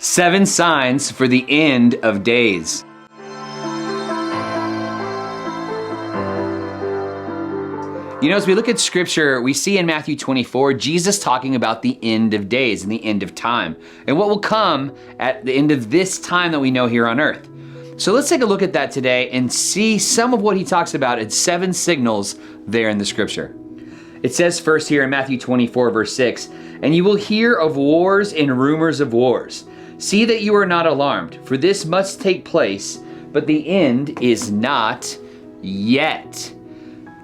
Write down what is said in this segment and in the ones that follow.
7 signs for the end of days. You know, as we look at scripture, we see in Matthew 24, Jesus talking about the end of days and the end of time and what will come at the end of this time that we know here on earth. So let's take a look at that today and see some of what he talks about in 7 signals there in the scripture. It says first here in Matthew 24, verse 6, "And you will hear of wars and rumors of wars. See that you are not alarmed, for this must take place, but the end is not yet."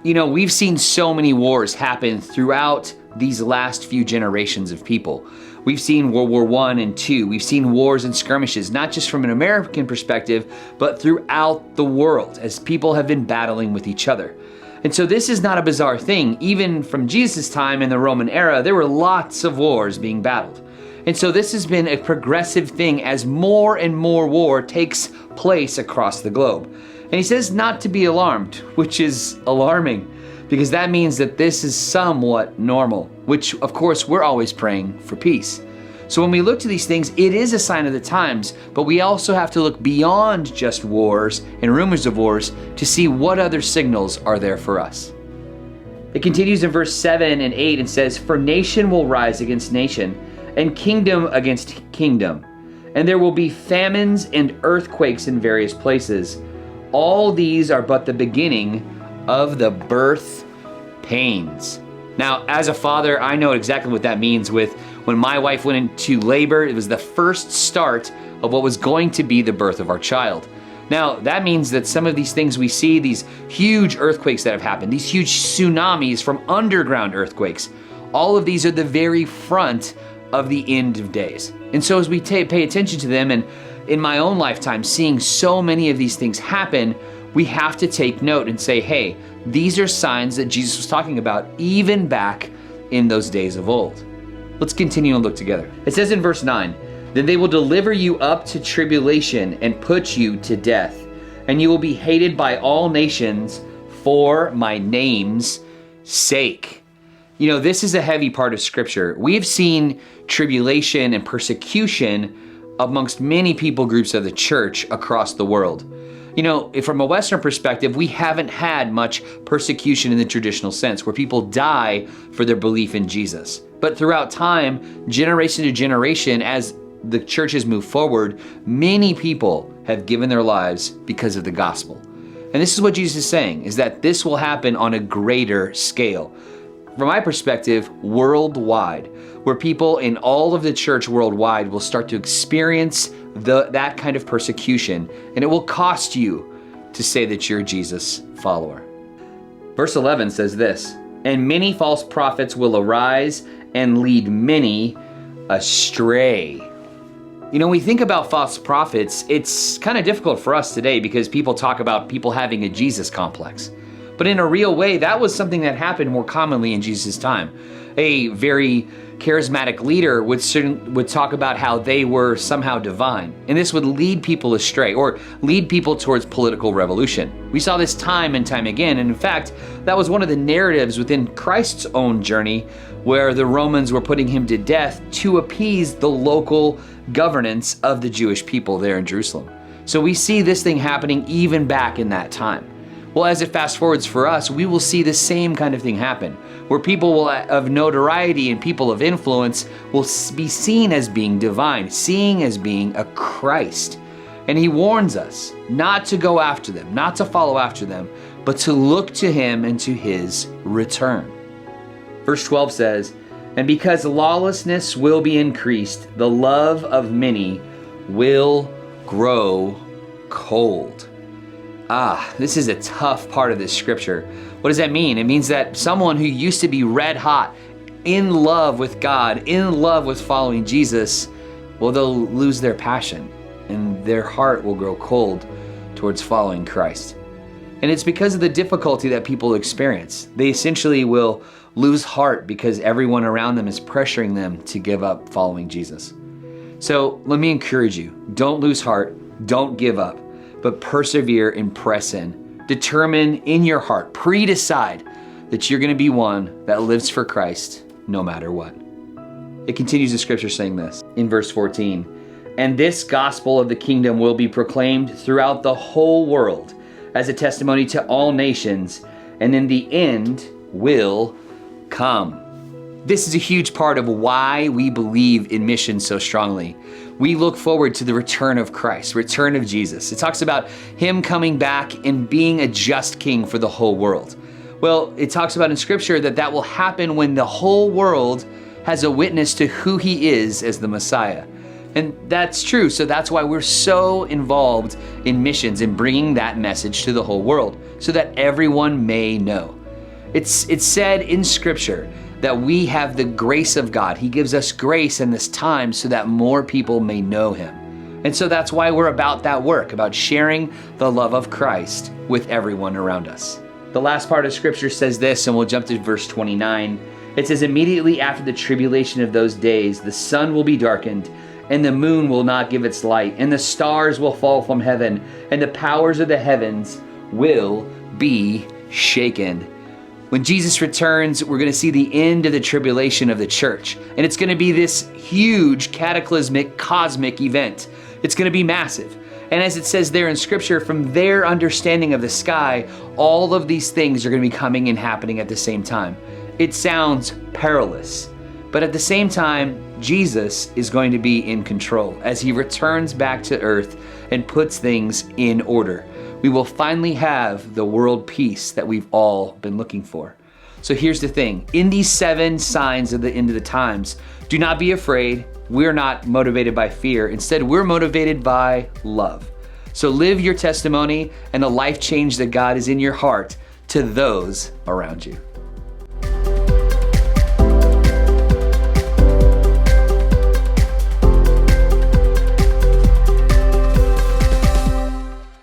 You know, we've seen so many wars happen throughout these last few generations of people. We've seen World War I and II. We've seen wars and skirmishes, not just from an American perspective, but throughout the world as people have been battling with each other. And so this is not a bizarre thing. Even from Jesus' time in the Roman era, there were lots of wars being battled. And so this has been a progressive thing as more and more war takes place across the globe. And he says not to be alarmed, which is alarming, because that means that this is somewhat normal, which of course we're always praying for peace. So when we look to these things, it is a sign of the times, but we also have to look beyond just wars and rumors of wars to see what other signals are there for us. It continues in verse 7 and 8 and says, "For nation will rise against nation, and kingdom against kingdom, and there will be famines and earthquakes in various places. All these are but the beginning of the birth pains." Now, as a father, I know exactly what that means with when my wife went into labor. It was the first start of what was going to be the birth of our child. Now, that means that some of these things we see, these huge earthquakes that have happened, these huge tsunamis from underground earthquakes, all of these are the very front of the end of days. And so as we pay attention to them, and in my own lifetime, seeing so many of these things happen, we have to take note and say, hey, these are signs that Jesus was talking about even back in those days of old. Let's continue and look together. It says in verse 9, "Then they will deliver you up to tribulation and put you to death, and you will be hated by all nations for my name's sake." You know, this is a heavy part of scripture. We have seen tribulation and persecution amongst many people groups of the church across the world. You know, from a Western perspective, we haven't had much persecution in the traditional sense where people die for their belief in Jesus. But throughout time, generation to generation, as the churches move forward, many people have given their lives because of the gospel. And this is what Jesus is saying, is that this will happen on a greater scale. From my perspective, worldwide, where people in all of the church worldwide will start to experience that kind of persecution, and it will cost you to say that you're a Jesus follower. Verse 11 says this, "And many false prophets will arise and lead many astray." You know, when we think about false prophets, it's kind of difficult for us today because people talk about people having a Jesus complex. But in a real way, that was something that happened more commonly in Jesus' time. A very charismatic leader would talk about how they were somehow divine. And this would lead people astray or lead people towards political revolution. We saw this time and time again. And in fact, that was one of the narratives within Christ's own journey where the Romans were putting him to death to appease the local governance of the Jewish people there in Jerusalem. So we see this thing happening even back in that time. Well, as it fast forwards for us, we will see the same kind of thing happen, where people of notoriety and people of influence will be seen as being divine, seen as being a Christ. And he warns us not to go after them, not to follow after them, but to look to him and to his return. Verse 12 says, "And because lawlessness will be increased, the love of many will grow cold." This is a tough part of this scripture. What does that mean? It means that someone who used to be red hot, in love with God, in love with following Jesus, well, they'll lose their passion and their heart will grow cold towards following Christ. And it's because of the difficulty that people experience. They essentially will lose heart because everyone around them is pressuring them to give up following Jesus. So let me encourage you, don't lose heart, don't give up, but persevere and press in. Determine in your heart, pre-decide that you're gonna be one that lives for Christ no matter what. It continues the scripture saying this in verse 14, And this gospel of the kingdom will be proclaimed throughout the whole world as a testimony to all nations, and then the end will come. This is a huge part of why we believe in missions so strongly. We look forward to the return of Christ, return of Jesus. It talks about him coming back and being a just king for the whole world. Well, it talks about in scripture that will happen when the whole world has a witness to who he is as the Messiah. And that's true. So that's why we're so involved in missions and bringing that message to the whole world so that everyone may know. It's said in scripture that we have the grace of God. He gives us grace in this time so that more people may know him. And so that's why we're about that work, about sharing the love of Christ with everyone around us. The last part of scripture says this, and we'll jump to verse 29. It says, immediately after the tribulation of those days, the sun will be darkened, and the moon will not give its light, and the stars will fall from heaven, and the powers of the heavens will be shaken. When Jesus returns, we're going to see the end of the tribulation of the church. And it's going to be this huge, cataclysmic, cosmic event. It's going to be massive. And as it says there in scripture, from their understanding of the sky, all of these things are going to be coming and happening at the same time. It sounds perilous, but at the same time, Jesus is going to be in control as he returns back to earth and puts things in order. We will finally have the world peace that we've all been looking for. So here's the thing. In these 7 signs of the end of the times, do not be afraid. We're not motivated by fear. Instead, we're motivated by love. So live your testimony and the life change that God is in your heart to those around you.